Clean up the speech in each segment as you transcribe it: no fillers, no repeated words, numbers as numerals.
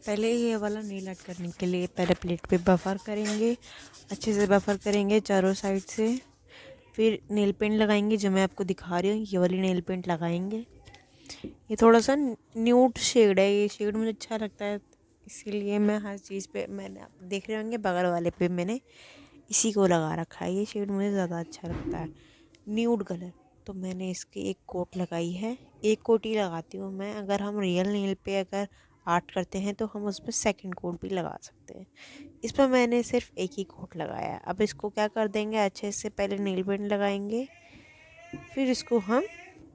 पहले ये वाला नेल आर्ट करने के लिए पहले प्लेट पे बफर करेंगे, अच्छे से बफर करेंगे चारों साइड से। फिर नेल पेंट लगाएंगे, जो मैं आपको दिखा रही हूँ ये वाली नेल पेंट लगाएंगे। ये थोड़ा सा न्यूड शेड है, ये शेड मुझे अच्छा लगता है, इसीलिए मैं हर चीज़ पे, मैंने आप देख रहे होंगे बगल वाले पे मैंने इसी को लगा रखा है। ये शेड मुझे ज़्यादा अच्छा लगता है, न्यूड कलर। तो मैंने इसकी एक कोट लगाई है, एक कोट ही लगाती हूँ मैं। अगर हम रियल नेल पे अगर आर्ट करते हैं तो हम उस पर सेकेंड कोट भी लगा सकते हैं। इस पर मैंने सिर्फ एक ही कोट लगाया है। अब इसको क्या कर देंगे, अच्छे से पहले नेल पेंट लगाएंगे, फिर इसको हम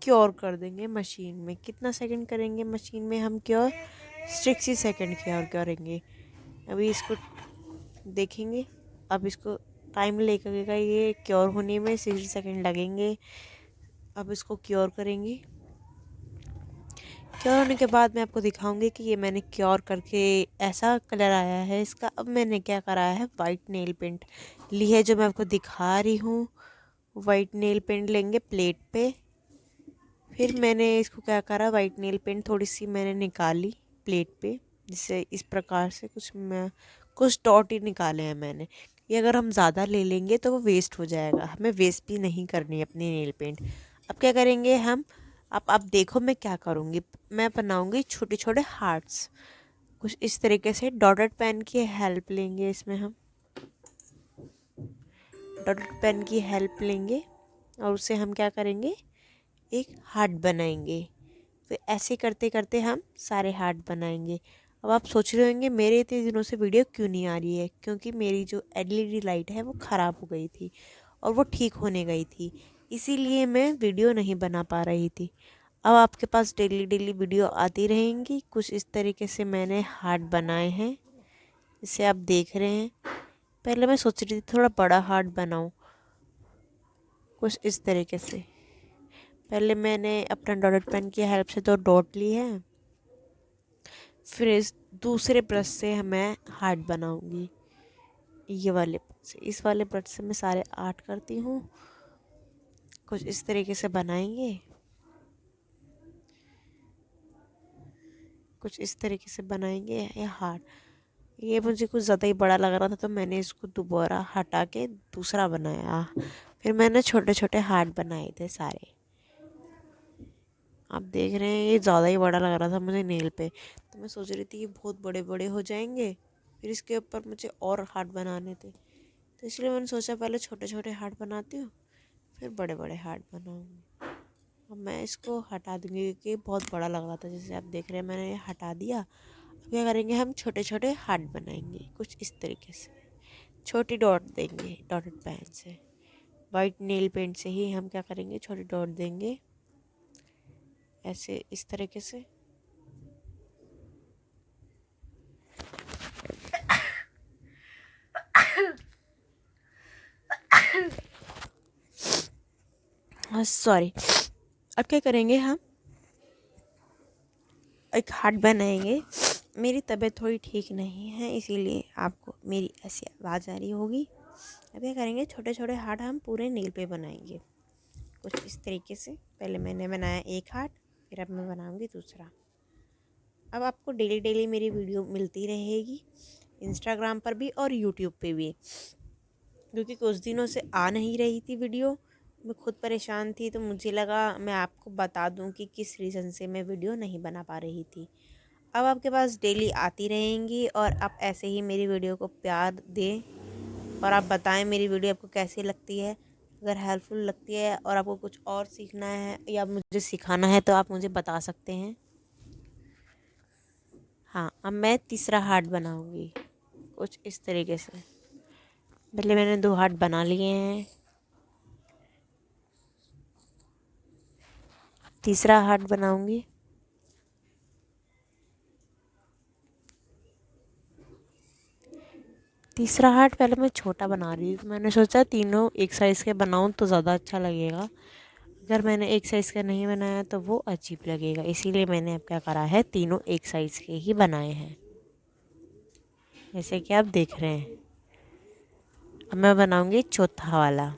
क्योर कर देंगे मशीन में। कितना सेकंड करेंगे मशीन में हम क्योर? 60 सेकंड क्योर करेंगे। अभी इसको देखेंगे, अब इसको टाइम लगेगा, ये क्योर होने में 60 सेकंड लगेंगे। अब इसको क्योर करेंगे। क्योर होने के बाद मैं आपको दिखाऊंगी कि ये मैंने क्योर करके ऐसा कलर आया है इसका। अब मैंने क्या करा है, वाइट नेल पेंट ली है, जो मैं आपको दिखा रही हूँ। वाइट नेल पेंट लेंगे प्लेट पे। फिर मैंने इसको क्या करा, वाइट नेल पेंट थोड़ी सी मैंने निकाली प्लेट पे, जिससे इस प्रकार से कुछ डॉट ही निकाले हैं मैंने। ये अगर हम ज़्यादा ले लेंगे तो वो वेस्ट हो जाएगा, हमें वेस्ट भी नहीं करनी है अपनी नेल पेंट। अब क्या करेंगे हम, आप देखो मैं क्या करूँगी, मैं बनाऊँगी छोटे छोटे हार्ट्स। कुछ इस तरीके से डॉटेड पेन की हेल्प लेंगे, इसमें हम डॉटेड पेन की हेल्प लेंगे और उससे हम क्या करेंगे, एक हार्ट बनाएंगे। तो ऐसे करते करते हम सारे हार्ट बनाएंगे। अब आप सोच रहे होंगे मेरे इतने दिनों से वीडियो क्यों नहीं आ रही है, क्योंकि मेरी जो एलईडी लाइट है वो ख़राब हो गई थी और वो ठीक होने गई थी, इसीलिए मैं वीडियो नहीं बना पा रही थी। अब आपके पास डेली डेली वीडियो आती रहेंगी। कुछ इस तरीके से मैंने हार्ट बनाए हैं, जिसे आप देख रहे हैं। पहले मैं सोच रही थी थोड़ा बड़ा हार्ट बनाऊं, कुछ इस तरीके से। पहले मैंने अपना डॉटेड पेन की हेल्प से 2 डॉट ली है, फिर इस दूसरे ब्रश से मैं हार्ट बनाऊंगी। ये वाले ब्रश से, इस वाले ब्रश से मैं सारे आर्ट करती हूँ। कुछ इस तरीके से बनाएंगे, कुछ इस तरीके से बनाएंगे ये हार्ट। ये मुझे कुछ ज़्यादा ही बड़ा लग रहा था, तो मैंने इसको दोबारा हटा के दूसरा बनाया। फिर मैंने छोटे छोटे हार्ट बनाए थे सारे। आप देख रहे हैं ये ज़्यादा ही बड़ा लग रहा था मुझे नेल पे, तो मैं सोच रही थी कि बहुत बड़े बड़े हो जाएंगे, फिर इसके ऊपर मुझे और हार्ट बनाने थे। तो इसलिए मैंने सोचा पहले छोटे छोटे हार्ट बनाती हूँ, फिर बड़े बड़े हार्ट बनाऊँगी। अब मैं इसको हटा दूँगी क्योंकि बहुत बड़ा लग रहा था, जैसे आप देख रहे हैं मैंने ये हटा दिया। अब क्या करेंगे, हम छोटे छोटे हार्ट बनाएंगे कुछ इस तरीके से। छोटी डॉट देंगे डॉटेड पेन से, वाइट नेल पेंट से ही हम क्या करेंगे, छोटे डॉट देंगे ऐसे इस तरीके से। सॉरी। अब क्या करेंगे, हम एक हार्ट बनाएंगे। मेरी तबीयत थोड़ी ठीक नहीं है, इसीलिए आपको मेरी ऐसी आवाज़ आ रही होगी। अब क्या करेंगे, छोटे छोटे हार्ट हम पूरे नेल पे बनाएंगे कुछ इस तरीके से। पहले मैंने बनाया एक हार्ट, फिर अब मैं बनाऊंगी दूसरा। अब आपको डेली डेली मेरी वीडियो मिलती रहेगी, इंस्टाग्राम पर भी और यूट्यूब पे भी, क्योंकि कुछ दिनों से आ नहीं रही थी वीडियो। मैं खुद परेशान थी, तो मुझे लगा मैं आपको बता दूं कि किस रीज़न से मैं वीडियो नहीं बना पा रही थी। अब आपके पास डेली आती रहेंगी और आप ऐसे ही मेरी वीडियो को प्यार दें और आप बताएं मेरी वीडियो आपको कैसी लगती है। अगर हेल्पफुल लगती है और आपको कुछ और सीखना है या मुझे सिखाना है तो आप मुझे बता सकते हैं। हाँ, अब मैं तीसरा हार्ट बनाऊंगी कुछ इस तरीके से। पहले मैंने 2 हार्ट बना लिए हैं, तीसरा हार्ट बनाऊंगी। तीसरा हार्ट पहले मैं छोटा बना रही थी, मैंने सोचा तीनों एक साइज़ के बनाऊं तो ज़्यादा अच्छा लगेगा। अगर मैंने एक साइज़ का नहीं बनाया तो वो अजीब लगेगा, इसीलिए मैंने अब क्या करा है, तीनों एक साइज़ के ही बनाए हैं, जैसे कि आप देख रहे हैं। अब मैं बनाऊंगी चौथा वाला।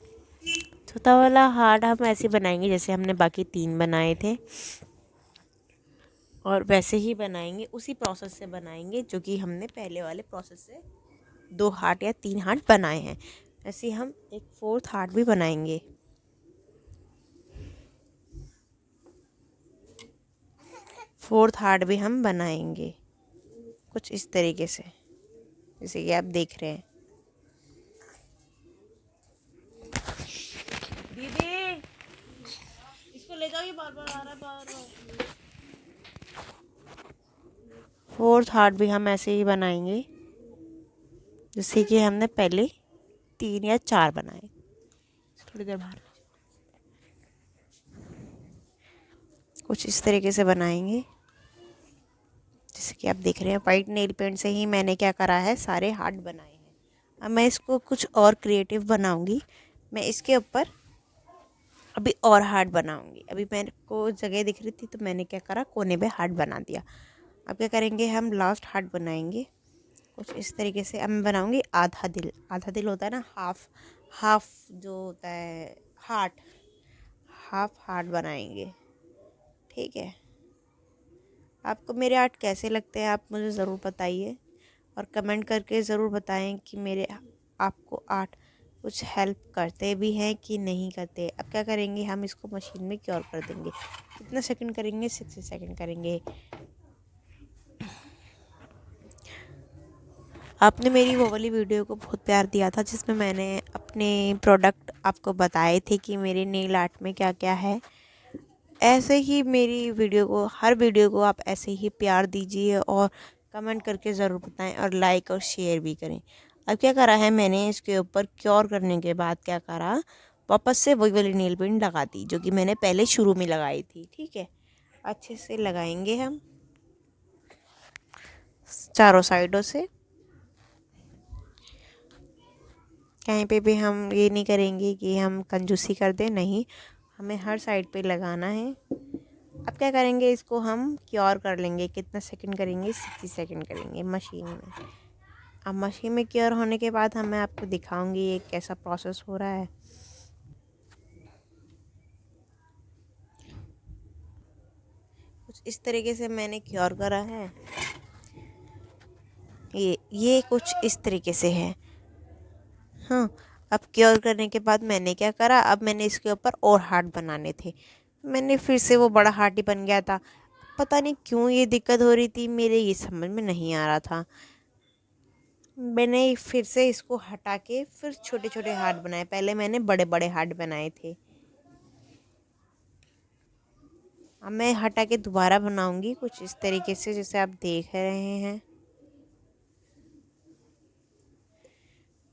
चौथा वाला हार्ट हम ऐसे बनाएंगे जैसे हमने बाकी 3 बनाए थे। और वैसे ही बनाएंगे, उसी प्रोसेस से बनाएंगे जो कि हमने पहले वाले प्रोसेस से 2 हार्ट या 3 हार्ट बनाए हैं। ऐसे ही हम एक 4th हार्ट भी बनाएंगे। फोर्थ हार्ट भी हम बनाएंगे कुछ इस तरीके से, जैसे कि आप देख रहे हैं। दीदी इसको ले जाओ, ये बार बार आ रहा है बार। फोर्थ हार्ट भी हम ऐसे ही बनाएंगे जैसे कि हमने पहले 3 या 4 बनाए। थोड़ी देर बाहर कुछ इस तरीके से बनाएंगे जैसे कि आप देख रहे हैं। वाइट नेल पेंट से ही मैंने क्या करा है, सारे हार्ट बनाए हैं। अब मैं इसको कुछ और क्रिएटिव बनाऊंगी। मैं इसके ऊपर अभी और हार्ट बनाऊंगी। अभी मेरे को जगह दिख रही थी तो मैंने क्या करा, कोने पे हार्ट बना दिया। अब क्या करेंगे, हम लास्ट हार्ट बनाएंगे कुछ इस तरीके से। अब मैं बनाऊंगी आधा दिल। आधा दिल होता है ना, हाफ हाफ जो होता है हार्ट, हाफ हार्ट बनाएंगे। ठीक है, आपको मेरे आर्ट कैसे लगते हैं आप मुझे ज़रूर बताइए, और कमेंट करके ज़रूर बताएं कि मेरे आपको आर्ट कुछ हेल्प करते भी हैं कि नहीं करते। अब क्या करेंगे, हम इसको मशीन में क्योर कर देंगे। कितना सेकंड करेंगे, 60 सेकंड करेंगे। आपने मेरी वो वाली वीडियो को बहुत प्यार दिया था जिसमें मैंने अपने प्रोडक्ट आपको बताए थे कि मेरे नेल आर्ट में क्या क्या है। ऐसे ही मेरी वीडियो को, हर वीडियो को आप ऐसे ही प्यार दीजिए और कमेंट करके ज़रूर बताएं और लाइक और शेयर भी करें। अब क्या करा है मैंने, इसके ऊपर क्योर करने के बाद क्या करा, वापस से वही वाली नेल पेंट लगा दी जो कि मैंने पहले शुरू में लगाई थी। ठीक है, अच्छे से लगाएंगे हम चारों साइडों से। कहीं पे भी हम ये नहीं करेंगे कि हम कंजूसी कर दें, नहीं, हमें हर साइड पे लगाना है। अब क्या करेंगे, इसको हम क्योर कर लेंगे। कितना सेकंड करेंगे, 60 सेकंड करेंगे मशीन में। अब मशीन में क्योर होने के बाद मैं आपको दिखाऊंगी ये कैसा प्रोसेस हो रहा है। कुछ इस तरीके से मैंने क्योर करा है। ये कुछ इस तरीके से है। हाँ, अब क्योर करने के बाद मैंने क्या करा, अब मैंने इसके ऊपर और हार्ट बनाने थे। मैंने फिर से वो बड़ा हार्ट ही बन गया था। पता नहीं क्यों ये दिक्कत हो रही थी, मेरे ये समझ में नहीं आ रहा था। मैंने फिर से इसको हटा के फिर छोटे छोटे हार्ट बनाए। पहले मैंने बड़े बड़े हार्ट बनाए थे। अब मैं हटा के दोबारा बनाऊंगी कुछ इस तरीके से जैसे आप देख रहे हैं।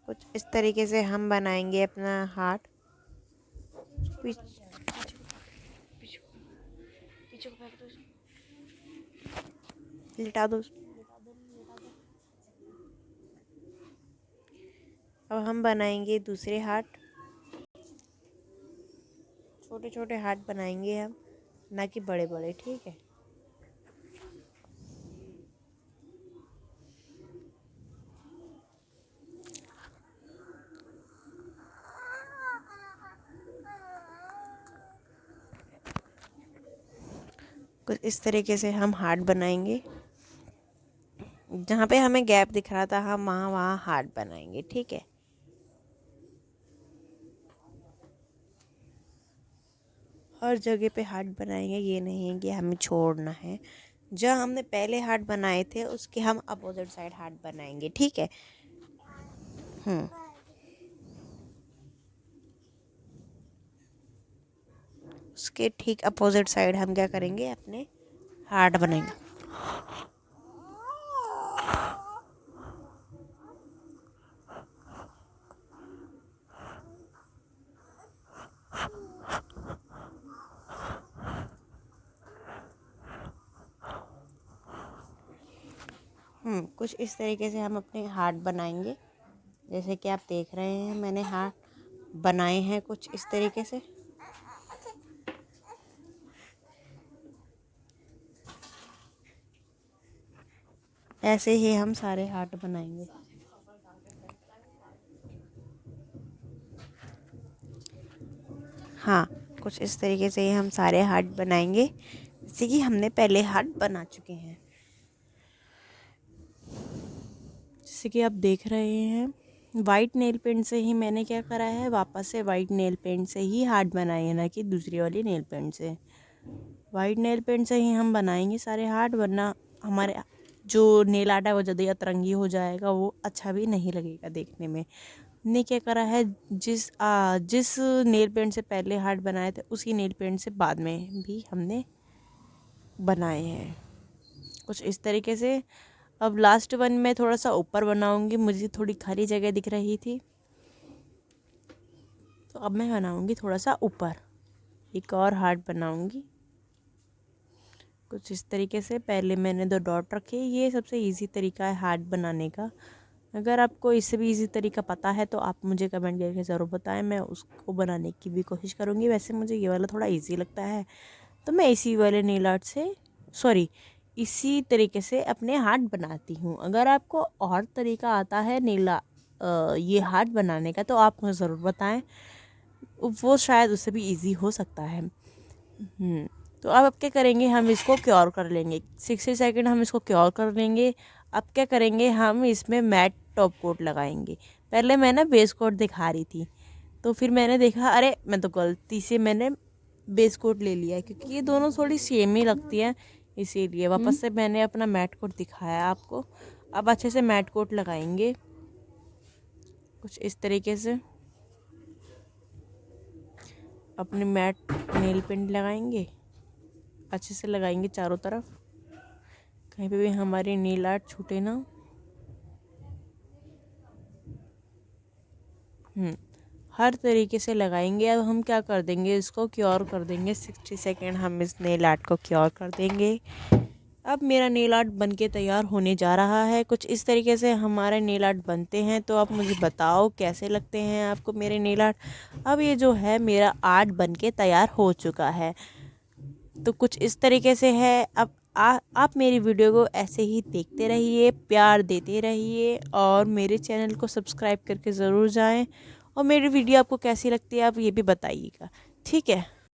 कुछ इस तरीके से हम बनाएंगे अपना हार्ट। लिटा दो। अब हम बनाएंगे दूसरे हार्ट। छोटे छोटे हार्ट बनाएंगे हम, ना कि बड़े बड़े। ठीक है, कुछ इस तरीके से हम हार्ट बनाएंगे। जहाँ पे हमें गैप दिख रहा था हम वहाँ वहाँ हार्ट बनाएंगे। ठीक है, हर जगह पे हार्ट बनाएंगे, ये नहीं है कि हमें छोड़ना है। जहाँ हमने पहले हार्ट बनाए थे उसके हम अपोजिट साइड हार्ट बनाएंगे। ठीक है, उसके ठीक अपोजिट साइड हम क्या करेंगे, अपने हार्ट बनाएंगे। कुछ इस तरीके से हम अपने हार्ट बनाएंगे। जैसे कि आप देख रहे हैं मैंने हार्ट बनाए हैं कुछ इस तरीके से। ऐसे ही हम सारे हार्ट बनाएंगे। हाँ, कुछ इस तरीके से ही हम सारे हार्ट बनाएंगे। जैसे कि हमने पहले हार्ट बना चुके हैं। जैसे कि आप देख रहे हैं वाइट नेल पेंट से ही मैंने क्या करा है, वापस से वाइट नेल पेंट से ही हार्ट बनाए हैं, ना कि दूसरी वाली नेल पेंट से। वाइट नेल पेंट से ही हम बनाएंगे सारे हार्ट, वरना हमारे जो नेल आर्ट है वो ज़्यादा अतरंगी हो जाएगा, वो अच्छा भी नहीं लगेगा देखने में। हमने क्या करा है, जिस नेल पेंट से पहले हार्ट बनाए थे उसी नेल पेंट से बाद में भी हमने बनाए हैं कुछ इस तरीके से। अब लास्ट वन में थोड़ा सा ऊपर बनाऊंगी, मुझे थोड़ी खाली जगह दिख रही थी, तो अब मैं बनाऊंगी थोड़ा सा ऊपर, एक और हार्ट बनाऊंगी कुछ इस तरीके से। पहले मैंने 2 डॉट रखे, ये सबसे इजी तरीका है हार्ट बनाने का। अगर आपको इससे भी इजी तरीका पता है तो आप मुझे कमेंट करके ज़रूर बताएं, मैं उसको बनाने की भी कोशिश करूँगी। वैसे मुझे ये वाला थोड़ा इजी लगता है, तो मैं इसी वाले नेल आर्ट से इसी तरीके से अपने हार्ट बनाती हूँ। अगर आपको और तरीका आता है ये हार्ट बनाने का तो आप मुझे ज़रूर बताएं, वो शायद उससे भी इजी हो सकता है। तो अब क्या करेंगे, हम इसको क्योर कर लेंगे 60 सेकंड, हम इसको क्योर कर लेंगे। अब क्या करेंगे, हम इसमें मैट टॉप कोट लगाएंगे। पहले मैं ना बेस कोट दिखा रही थी, तो फिर मैंने देखा अरे मैं तो गलती से मैंने बेस कोट ले लिया है, क्योंकि ये दोनों थोड़ी सेम ही लगती हैं, इसीलिए वापस से मैंने अपना मैट कोट दिखाया आपको। अब अच्छे से मैट कोट लगाएंगे कुछ इस तरीके से, अपने मैट नेल पेंट लगाएंगे, अच्छे से लगाएंगे चारों तरफ, कहीं पे भी हमारी नेल आर्ट छूटे ना। हर तरीके से लगाएंगे। अब हम क्या कर देंगे, इसको क्योर कर देंगे 60 सेकेंड, हम इस नेल आर्ट को क्योर कर देंगे। अब मेरा नेल आर्ट बन के तैयार होने जा रहा है। कुछ इस तरीके से हमारे नेल आर्ट बनते हैं, तो आप मुझे बताओ कैसे लगते हैं आपको मेरे नेल आर्ट। अब ये जो है मेरा आर्ट बन के तैयार हो चुका है, तो कुछ इस तरीके से है। अब आप मेरी वीडियो को ऐसे ही देखते रहिए, प्यार देते रहिए, और मेरे चैनल को सब्सक्राइब करके ज़रूर जाएं। और मेरी वीडियो आपको कैसी लगती है आप ये भी बताइएगा, ठीक है।